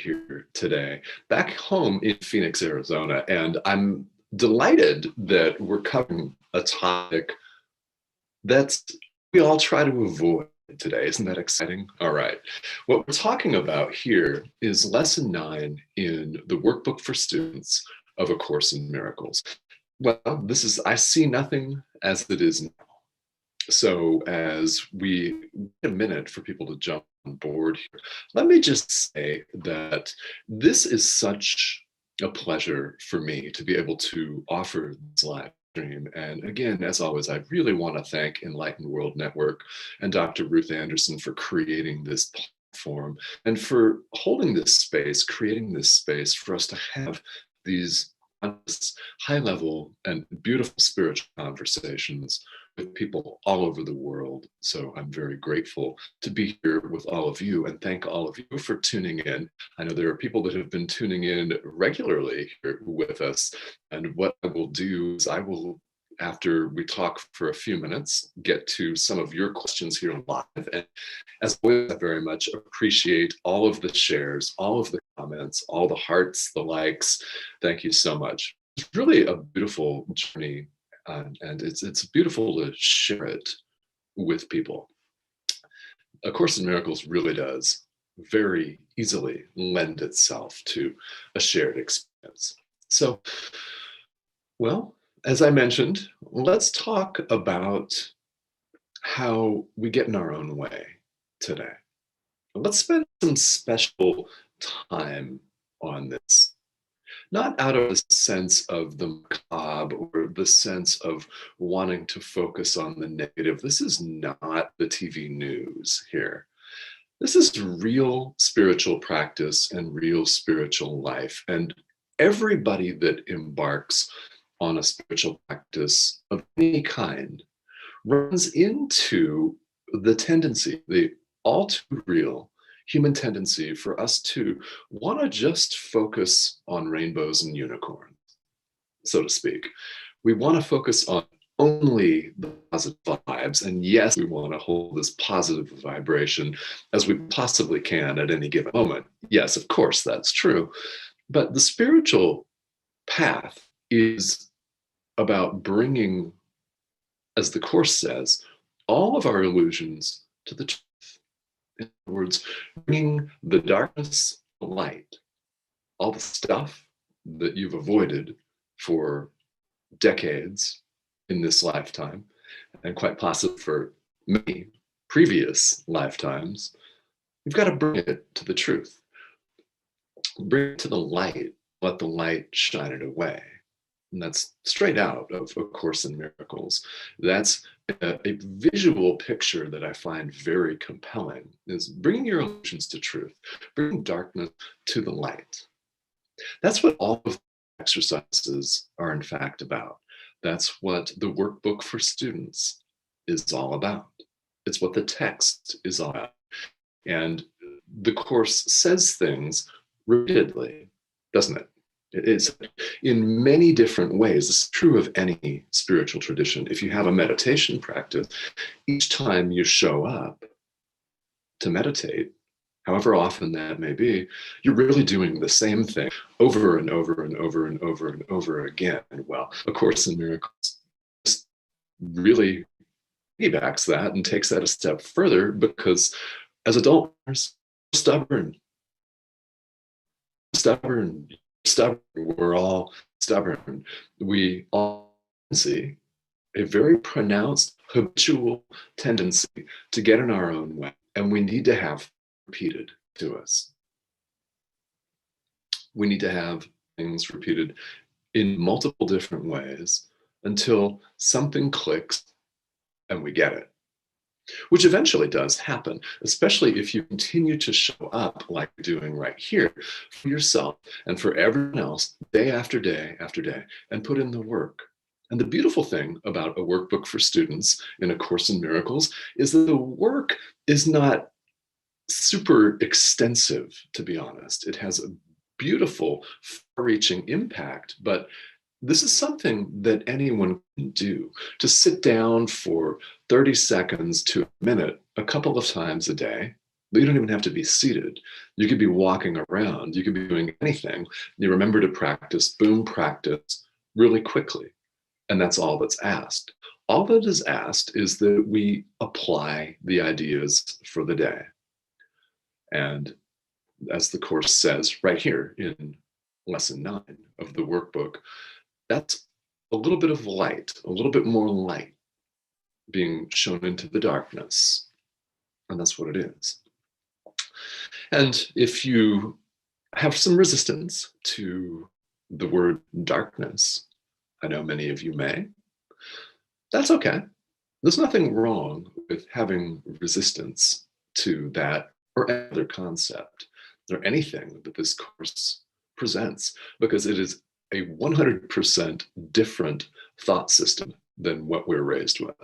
here today, back home in Phoenix, Arizona, and I'm delighted that we're covering a topic that's we all try to avoid today. Isn't that exciting? All right. What we're talking about here is lesson 9 in the workbook for students of A Course in Miracles. Well, this is I see nothing as it is now. So as we wait a minute for people to jump on board here, let me just say that this is such a pleasure for me to be able to offer this live stream. And again, as always, I really want to thank Enlightened World Network and Dr. Ruth Anderson for creating this platform and for holding this space, creating this space for us to have these high level and beautiful spiritual conversations with people all over the world. So I'm very grateful to be here with all of you and thank all of you for tuning in. I know there are people that have been tuning in regularly here with us. And what I will do is I will, after we talk for a few minutes, get to some of your questions here live. And as always, I very much appreciate all of the shares, all of the comments, all the hearts, the likes. Thank you so much. It's really a beautiful journey. And it's beautiful to share it with people. A Course in Miracles really does very easily lend itself to a shared experience. So, well, as I mentioned, let's talk about how we get in our own way today. Let's spend some special time on this. Not out of the sense of the macabre or the sense of wanting to focus on the negative. This is not the TV news here. This is real spiritual practice and real spiritual life. And everybody that embarks on a spiritual practice of any kind runs into the tendency, the all too real human tendency for us to want to just focus on rainbows and unicorns, so to speak. We want to focus on only the positive vibes. And yes, we want to hold this positive vibration as we possibly can at any given moment. Yes, of course, that's true. But the spiritual path is about bringing, as the Course says, all of our illusions to the truth. In other words, bringing the darkness to light, all the stuff that you've avoided for decades in this lifetime, and quite possibly for many previous lifetimes, you've got to bring it to the truth. Bring it to the light, let the light shine it away. And that's straight out of A Course in Miracles. That's a visual picture that I find very compelling, is bringing your illusions to truth, bringing darkness to the light. That's what all of the exercises are in fact about. That's what the workbook for students is all about. It's what the text is all about. And the Course says things repeatedly, doesn't it? It is in many different ways. This is true of any spiritual tradition. If you have a meditation practice, each time you show up to meditate, however often that may be, you're really doing the same thing over and over and over and over and over again. Well, A Course in Miracles really piggybacks that and takes that a step further, because as adults, we're stubborn, we're all stubborn. We all see a very pronounced habitual tendency to get in our own way, and we need to have repeated to us. We need to have things repeated in multiple different ways until something clicks and we get it, which eventually does happen, especially if you continue to show up like you're doing right here for yourself and for everyone else day after day after day, and put in the work. And the beautiful thing about a workbook for students in A Course in Miracles is that the work is not super extensive, to be honest. It has a beautiful, far-reaching impact, but this is something that anyone can do. To sit down for 30 seconds to a minute a couple of times a day, But you don't even have to be seated. You could be walking around. You could be doing anything. You remember to practice, boom, practice really quickly. And that's all that's asked. All that is asked is that we apply the ideas for the day. And as the course says right here in lesson 9 of the workbook, that's a little bit of light, a little bit more light being shown into the darkness. And that's what it is. And if you have some resistance to the word darkness, I know many of you may, that's okay. There's nothing wrong with having resistance to that or any other concept or anything that this course presents, because it is a 100% different thought system than what we're raised with.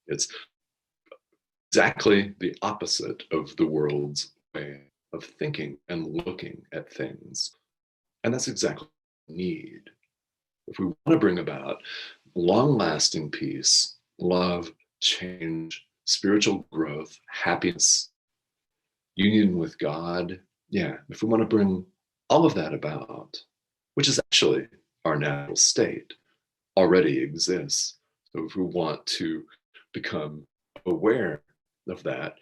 It's exactly the opposite of the world's way of thinking and looking at things. And that's exactly what we need. If we want to bring about long-lasting peace, love, change, spiritual growth, happiness, union with God, yeah, if we want to bring all of that about, which is actually our natural state, already exists. So if we want to become aware of that,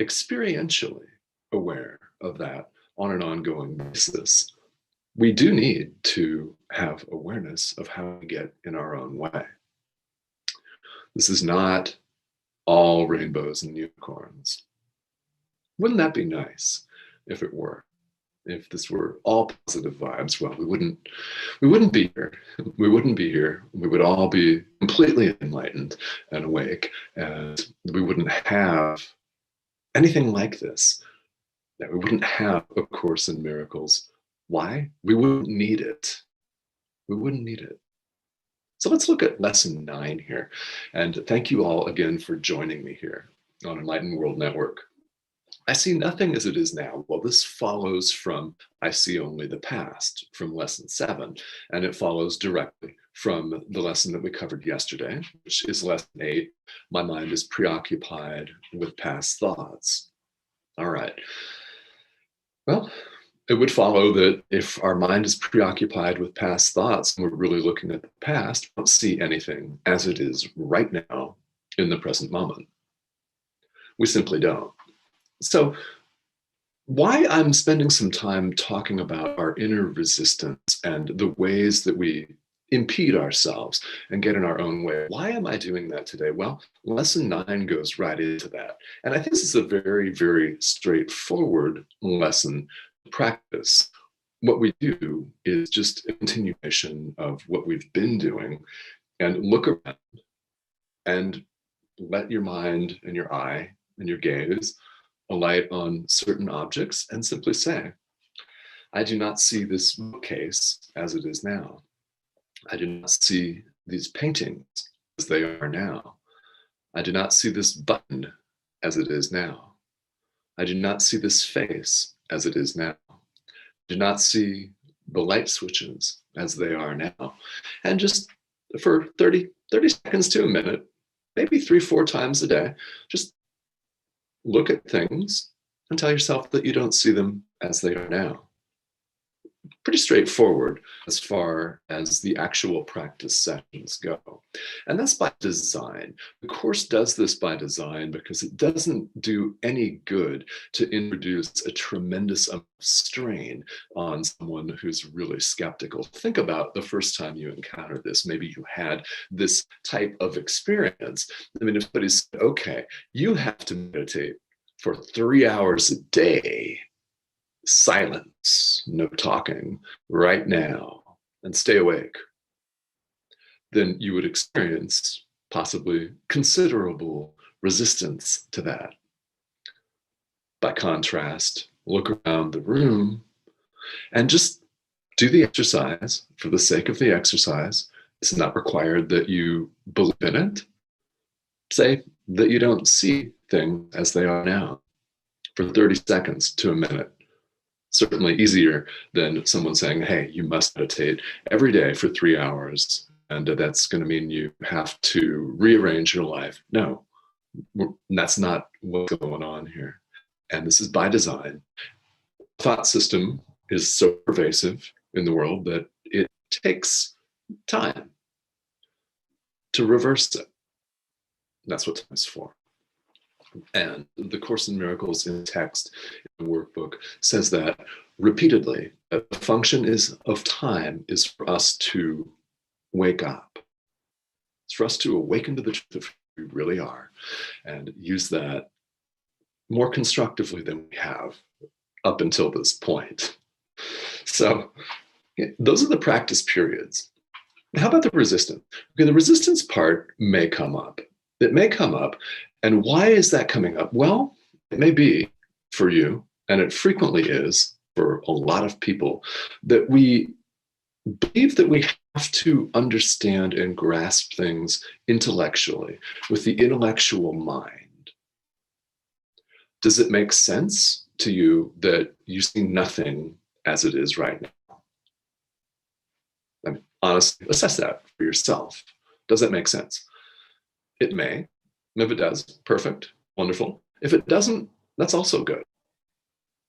experientially aware of that on an ongoing basis, we do need to have awareness of how we get in our own way. This is not all rainbows and unicorns. Wouldn't that be nice if it were? If this were all positive vibes, well, we wouldn't be here. We wouldn't be here. We would all be completely enlightened and awake, and we wouldn't have anything like this. That we wouldn't have A Course in Miracles. Why? We wouldn't need it. We wouldn't need it. So let's look at lesson 9 here. And thank you all again for joining me here on Enlightened World Network. I see nothing as it is now. Well, this follows from I see only the past from lesson 7, and it follows directly from the lesson that we covered yesterday, which is lesson 8. My mind is preoccupied with past thoughts. All right. Well, it would follow that if our mind is preoccupied with past thoughts and we're really looking at the past, we don't see anything as it is right now in the present moment. We simply don't. So why I'm spending some time talking about our inner resistance and the ways that we impede ourselves and get in our own way. Why am I doing that today? Well, lesson 9 goes right into that. And I think this is a very, very straightforward lesson to practice. What we do is just a continuation of what we've been doing, and look around and let your mind and your eye and your gaze alight on certain objects and simply say, I do not see this bookcase as it is now. I do not see these paintings as they are now. I do not see this button as it is now. I do not see this face as it is now. I do not see the light switches as they are now. And just for 30 seconds to a minute, maybe 3-4 times a day, just look at things and tell yourself that you don't see them as they are now. Pretty straightforward as far as the actual practice sessions go. And that's by design. The course does this by design because it doesn't do any good to introduce a tremendous amount of strain on someone who's really skeptical. Think about the first time you encountered this. Maybe you had this type of experience. I mean, if somebody said, okay, you have to meditate for 3 hours a day, silence, no talking, right now, and stay awake, then you would experience possibly considerable resistance to that. By contrast, look around the room and just do the exercise for the sake of the exercise. It's not required that you believe in it. Say that you don't see things as they are now for 30 seconds to a minute. Certainly easier than someone saying, hey, you must meditate every day for 3 hours, and that's going to mean you have to rearrange your life. No, that's not what's going on here. and this is by design. Thought system is so pervasive in the world that it takes time to reverse it. That's what time is for. And the Course in Miracles in text in the workbook says that repeatedly, that the function of time is for us to wake up. It's for us to awaken to the truth of who we really are and use that more constructively than we have up until this point. So those are the practice periods. How about the resistance? Okay, the resistance part may come up. It may come up. And why is that coming up? Well, it may be for you, and it frequently is for a lot of people, that we believe that we have to understand and grasp things intellectually, with the intellectual mind. Does it make sense to you that you see nothing as it is right now? I mean, honestly, assess that for yourself. Does that make sense? It may. If it does, perfect, wonderful. If it doesn't, that's also good.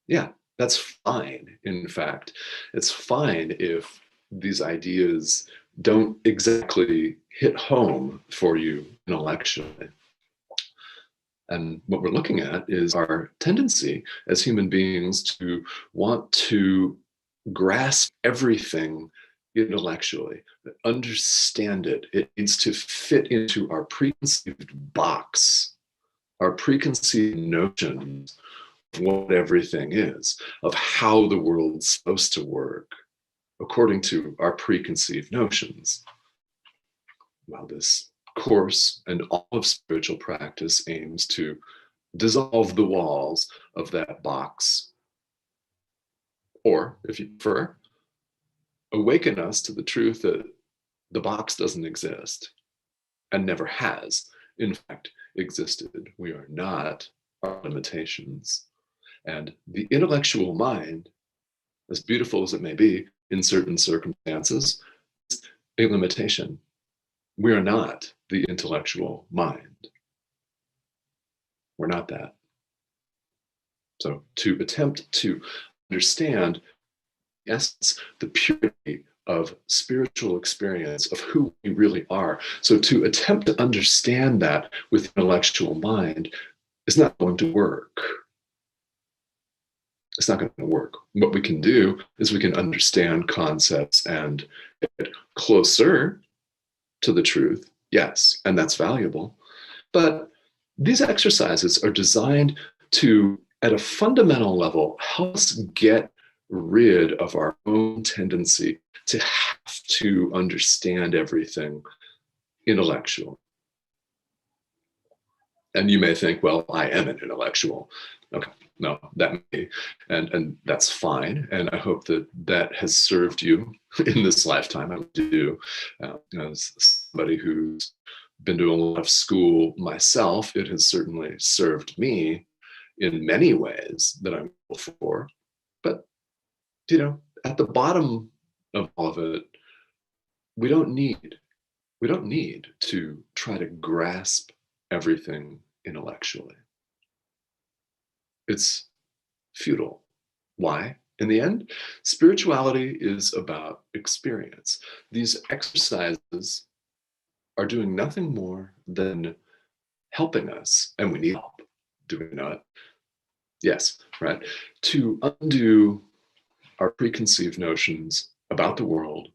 Yeah, that's fine. In fact, it's fine if these ideas don't exactly hit home for you intellectually. And what we're looking at is our tendency as human beings to want to grasp everything intellectually, understand it. It needs to fit into our preconceived box, our preconceived notions of what everything is, of how the world's supposed to work, according to our preconceived notions. Well, this course and all of spiritual practice aims to dissolve the walls of that box, or, if you prefer, awaken us to the truth that the box doesn't exist and never has, in fact, existed. We are not our limitations. And the intellectual mind, as beautiful as it may be in certain circumstances, is a limitation. We are not the intellectual mind. We're not that. So to attempt to understand the essence, the purity of spiritual experience, of who we really are. So to attempt to understand that with the intellectual mind is not going to work. It's not going to work. What we can do is we can understand concepts and get closer to the truth. Yes, and that's valuable. But these exercises are designed to, at a fundamental level, help us get rid of our own tendency to have to understand everything intellectually. And you may think, well, I am an intellectual. Okay, no, that may be, and that's fine. And I hope that that has served you in this lifetime. I do, as somebody who's been to a lot of school myself, it has certainly served me in many ways that I'm grateful for. But, at the bottom of all of it, we don't need to try to grasp everything intellectually. It's futile. Why? In the end, spirituality is about experience. These exercises are doing nothing more than helping us, and we need help, do we not? Yes, right? To undo our preconceived notions about the world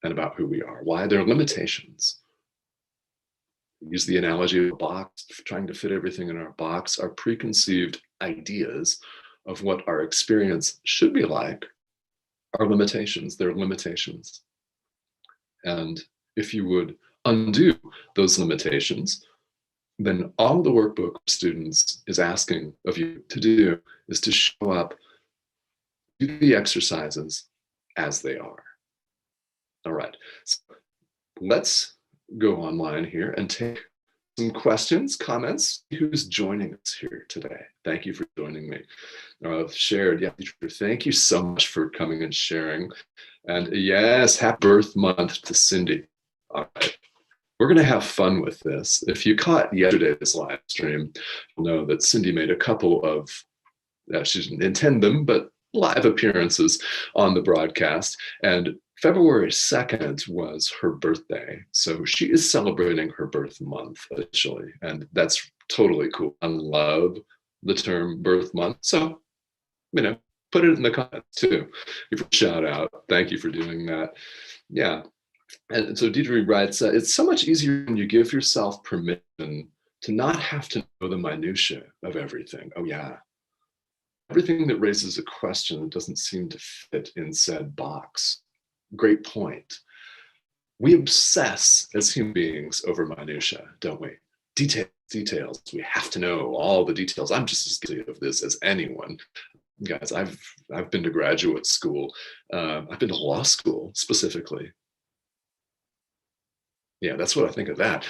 and about who we are. Why? There are limitations. Use the analogy of a box, trying to fit everything in our box. Our preconceived ideas of what our experience should be like are limitations. They're limitations. And if you would undo those limitations, then all the workbook students is asking of you to do is to show up, do the exercises as they are. All right, so let's go online here and take some questions, comments. Who's joining us here today? Thank you for joining me. Shared, yeah, thank you so much for coming and sharing. And yes, happy birth month to Cindy. All right, we're going to have fun with this. If you caught yesterday's live stream, you'll know that Cindy made a couple of She didn't intend them, but live appearances on the broadcast. And February 2nd was her birthday. So she is celebrating her birth month officially. And that's totally cool. I love the term birth month. So, put it in the comments too. Give a shout out. Thank you for doing that. Yeah. And so Deidre writes, it's so much easier when you give yourself permission to not have to know the minutiae of everything. Oh, yeah. Everything that raises a question that doesn't seem to fit in said box. Great point. We obsess as human beings over minutiae, don't we? Details. We have to know all the details. I'm just as guilty of this as anyone. Guys, I've been to graduate school. I've been to law school specifically. Yeah, that's what I think of that.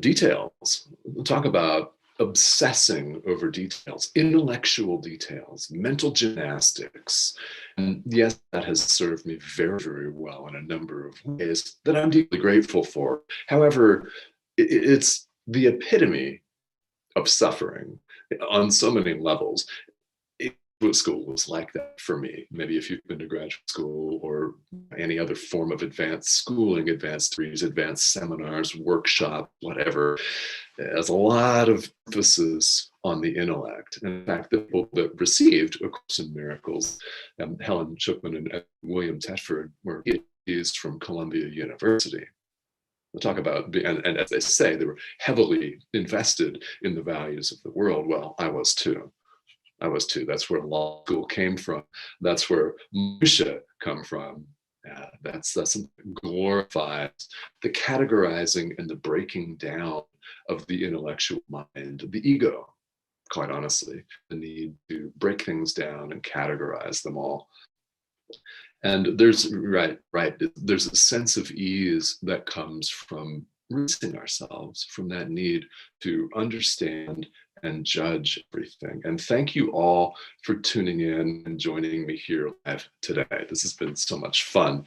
Details. We'll talk about obsessing over details, intellectual details, mental gymnastics. And yes, that has served me very, very well in a number of ways that I'm deeply grateful for. However, it's the epitome of suffering on so many levels. School was like that for me. Maybe if you've been to graduate school or any other form of advanced schooling, advanced degrees, advanced seminars, workshop, whatever, there's a lot of emphasis on the intellect. And in fact, the people that received A Course in Miracles, Helen Schuckman and William Tedford, were PhDs from Columbia University. We'll talk about, and as they say, they were heavily invested in the values of the world. Well, I was too. That's where law school came from. That's where minutia come from. That's glorifies the categorizing and the breaking down of the intellectual mind, the ego, quite honestly, the need to break things down and categorize them all. And there's there's a sense of ease that comes from releasing ourselves from that need to understand and judge everything. And thank you all for tuning in and joining me here live today. This has been so much fun.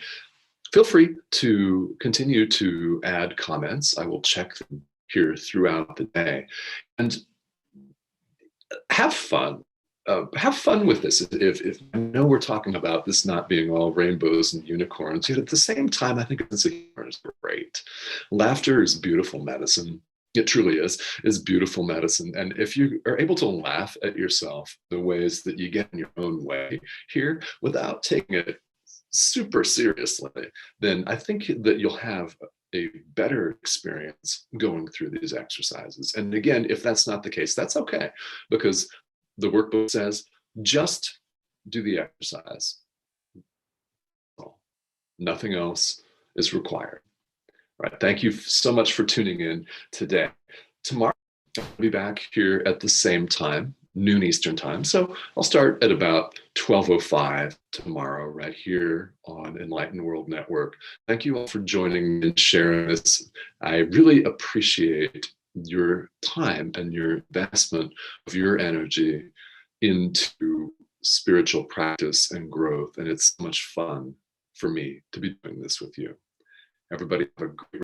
Feel free to continue to add comments. I will check them here throughout the day. And have fun. Have fun with this. If I know we're talking about this not being all rainbows and unicorns, yet at the same time, I think it's great. Laughter is beautiful medicine. It truly is beautiful medicine. And if you are able to laugh at yourself the ways that you get in your own way here without taking it super seriously, then I think that you'll have a better experience going through these exercises. And again, if that's not the case, that's okay, because the workbook says just do the exercise. Nothing else is required. All right. Thank you so much for tuning in today. Tomorrow, I'll be back here at the same time, noon Eastern time. So I'll start at about 12:05 tomorrow, right here on Enlightened World Network. Thank you all for joining and sharing this. I really appreciate your time and your investment of your energy into spiritual practice and growth. And it's so much fun for me to be doing this with you. Everybody have a great